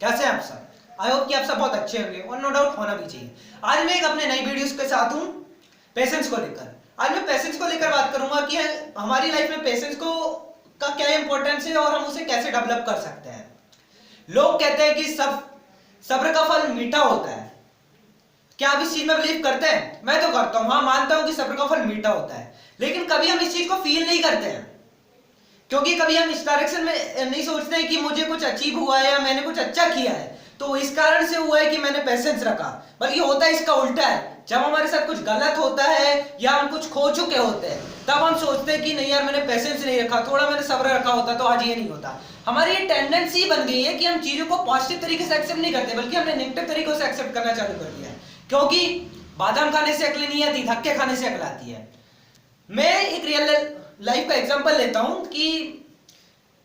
कैसे हैं आप सब? आई होप कि आप सब बहुत अच्छे होंगे और नो डाउट होना भी चाहिए। आज मैं एक अपने नई वीडियोस के साथ हूँ पेशेंस को लेकर। आज मैं पेशेंस को लेकर बात करूंगा कि हमारी लाइफ में पेशेंस को का क्या इंपॉर्टेंस है और हम उसे कैसे डेवलप कर सकते हैं। लोग कहते हैं कि सब्र का फल मीठा होता है। क्या आप इस चीज में बिलीव करते हैं? मैं तो करता हूँ, हाँ मानता हूँ कि सब्र का फल मीठा होता है, लेकिन कभी हम इस चीज को फील नहीं करते हैं क्योंकि कभी हम इस डायरेक्शन में नहीं सोचते हैं कि मुझे कुछ अचीव हुआ है या मैंने कुछ अच्छा किया है तो इस कारण से हुआ है कि मैंने पेशेंस रखा। बल्कि होता है इसका उल्टा है। जब हमारे साथ कुछ गलत होता है या हम कुछ खो चुके होते हैं तब हम सोचते हैं कि नहीं यार मैंने पेशेंस नहीं रखा, थोड़ा मैंने सब्र रखा होता तो आज ये नहीं होता। हमारी ये टेंडेंसी बन गई है कि हम चीजों को पॉजिटिव तरीके से एक्सेप्ट नहीं करते बल्कि हमने नेगेटिव तरीकों से एक्सेप्ट करना चालू कर दिया है। क्योंकि बादाम खाने से अकल नहीं आती, धक्के खाने से अकल आती है। मैं एक रियल लाइफ का एग्जांपल लेता हूं कि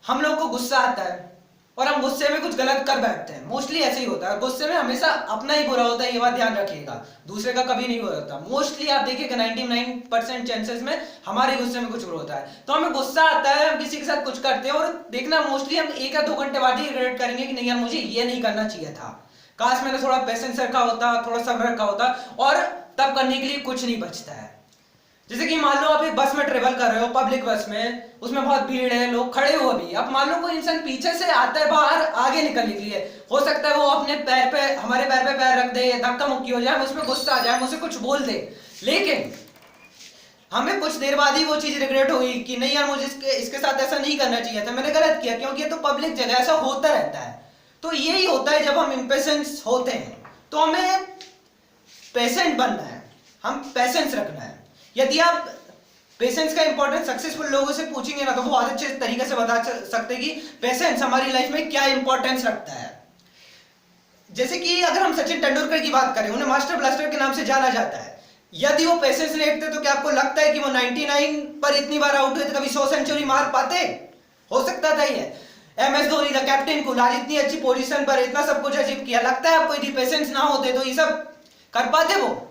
हम लोग को गुस्सा आता है और हम गुस्से में कुछ गलत कर बैठते हैं। मोस्टली ऐसे ही होता है। गुस्से में हमेशा अपना ही बुरा होता है, ये बात ध्यान रखिएगा, दूसरे का कभी नहीं बुरा होता। मोस्टली आप देखिएगा 99% चांसेस में हमारे गुस्से में कुछ बुरा होता है। तो हमें गुस्सा आता है, हम किसी के साथ कुछ करते हैं और देखना मोस्टली हम 1 या 2 घंटे बाद ही रिग्रेट करेंगे कि नहीं यार मुझे ये नहीं करना चाहिए था, काश मैंने थोड़ा पेशेंस रखा होता, थोड़ा सब्र रखा होता, और तब करने के लिए कुछ नहीं बचता है। जैसे कि मान लो आप एक बस में ट्रेवल कर रहे हो, पब्लिक बस में, उसमें बहुत भीड़ है, लोग खड़े हो अभी। अब मान लो कोई इंसान पीछे से आता है बाहर आगे निकलने के लिए, हो सकता है वो अपने पैर पे, हमारे पैर पे पैर रख दे, धक्का मुक्की हो जाए, हम उसमें गुस्सा आ जाए, हम उसे कुछ बोल दे, लेकिन हमें कुछ देर बाद ही वो चीज रिग्रेट हुई कि नहीं यार मुझे इसके साथ ऐसा नहीं करना चाहिए था, मैंने गलत किया, क्योंकि ये तो पब्लिक जगह, ऐसा होता रहता है। तो यही होता है जब हम इम्पेशेंस होते हैं। तो हमें पेशेंट बनना है, हम पेशेंस रखना है। यदि आप पेशेंस का इंपॉर्टेंस सक्सेसफुल लोगों से पूछेंगे ना तो वो बहुत अच्छे तरीके से बता सकते हैं कि पेशेंस हमारी लाइफ में क्या इंपॉर्टेंस रखता है। जैसे कि अगर हम सचिन तेंदुलकर की बात करें, उन्हें मास्टर ब्लास्टर के नाम से जाना जाता है। यदि वो पेशेंस नहीं रखते तो क्या आपको लगता है कि वो 99 पर इतनी बार आउट हुए तो कभी 100 सेंचुरी मार पाते? हो सकता था ये। MS धोनी द कैप्टन को आज इतनी अच्छी पोजीशन पर इतना सब कुछ अचीव किया, लगता है आपको यदि पेशेंस ना होते तो ये सब कर पाते? वो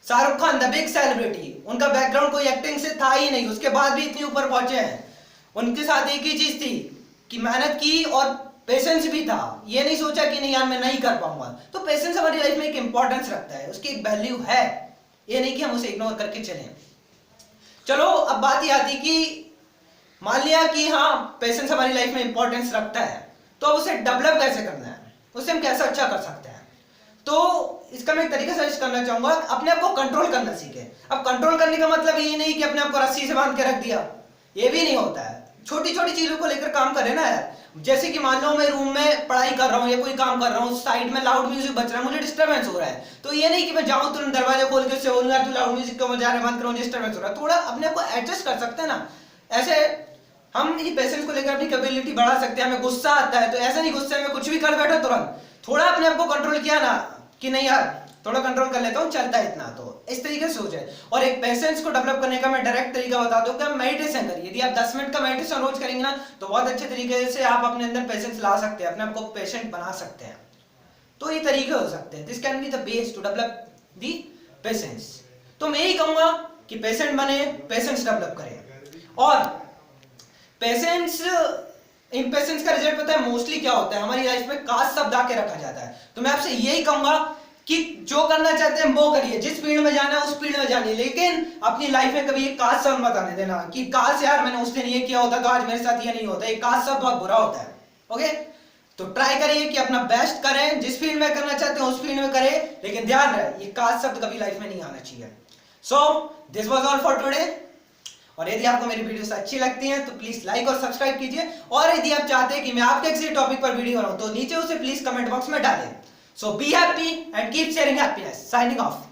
Shahrukh Khan the big celebrity, उनका बैकग्राउंड कोई एक्टिंग से था ही नहीं, उसके बाद भी इतनी ऊपर पहुंचे हैं। उनके साथ एक ही चीज थी कि मेहनत की और पेशेंस भी था। ये नहीं सोचा कि नहीं यार मैं नहीं कर पाऊंगा। तो पेशेंस हमारी लाइफ में एक इंपॉर्टेंस रखता है, उसकी एक वैल्यू है, ये नहीं कि हम उसे इग्नोर करके चलें। चलो अब बात ये आती कि मान लिया कि हाँ पेशेंस हमारी लाइफ में इंपॉर्टेंस रखता है, तो अब उसे डेवलप कैसे करना है, उसे हम कैसे अच्छा कर सकते हैं। तो इसका मैं एक तरीका सजेस्ट करना चाहूंगा, अपने आप को कंट्रोल करना सीखे। अब कंट्रोल करने का मतलब ये नहीं कि अपने आप को रस्सी से बांध के रख दिया, ये भी नहीं होता है। छोटी छोटी चीजों को लेकर काम करें ना यार। जैसे कि मान लो मैं रूम में पढ़ाई कर रहा हूँ या कोई काम कर रहा हूँ, साइड में लाउड म्यूजिक बज रहा है, मुझे डिस्टर्बेंस हो रहा है, तो ये नहीं कि मैं जाऊँ तुरंत दरवाजा खोल के उससे बोलूँ यार तू लाउड म्यूजिक क्यों बजा रहा है, बंद करो, डिस्टर्बेंस हो रहा है। थोड़ा अपने आप को एडजस्ट कर सकते हैं ना। ऐसे हम ये पेशेंस को लेकर अपनी कैपेबिलिटी बढ़ा सकते हैं। हमें गुस्सा आता है तो ऐसा नहीं गुस्से में कुछ भी कर बैठो तुरंत, थोड़ा अपने आप को कंट्रोल किया ना कि नहीं यार थोड़ा कंट्रोल कर लेता हूँ, चलता है इतना, तो इस तरीके से सोचे। और एक पेशेंस को डेवलप करने का मैं डायरेक्ट तरीका बता दूं कि आप मेडिटेशन करिए। यदि आप 10 मिनट का मेडिटेशन रोज करेंगे ना तो बहुत अच्छे तरीके से आप अपने अंदर पेशेंस ला सकते हैं, अपने आप को पेशेंट बना सकते हैं। तो ये तरीके हो सकते हैं। This can be the base to develop the patience. तो मैं यही कहूंगा कि पेशेंट बने, पेशेंस डेवलप करें। और पेशेंस इम्पेशेंस का रिजल्ट पता है मोस्टली क्या होता है? हमारी लाइफ में काश शब्द आके रखा जाता है। तो मैं आपसे यही कहूंगा कि जो करना चाहते हैं वो करिए, जिस फील्ड में जाना है उस फील्ड में जानिए, लेकिन अपनी लाइफ में कभी एक काश शब्द मत आने देना कि काश यार मैंने उस दिन ये किया होता तो आज मेरे साथ ये नहीं होता। एक काश शब्द बहुत बुरा होता है। ओके, तो ट्राई करिए कि अपना बेस्ट करें, जिस फील्ड में करना चाहते हैं उस फील्ड में करें, लेकिन ध्यान रहे ये काश शब्द कभी लाइफ में नहीं आना चाहिए। So this was all for today. और यदि आपको मेरी वीडियोस अच्छी लगती हैं तो प्लीज लाइक और सब्सक्राइब कीजिए। और यदि आप चाहते हैं कि मैं आपके किसी टॉपिक पर वीडियो बनाऊं तो नीचे उसे प्लीज कमेंट बॉक्स में डालें। So be happy and keep sharing happiness. Signing of.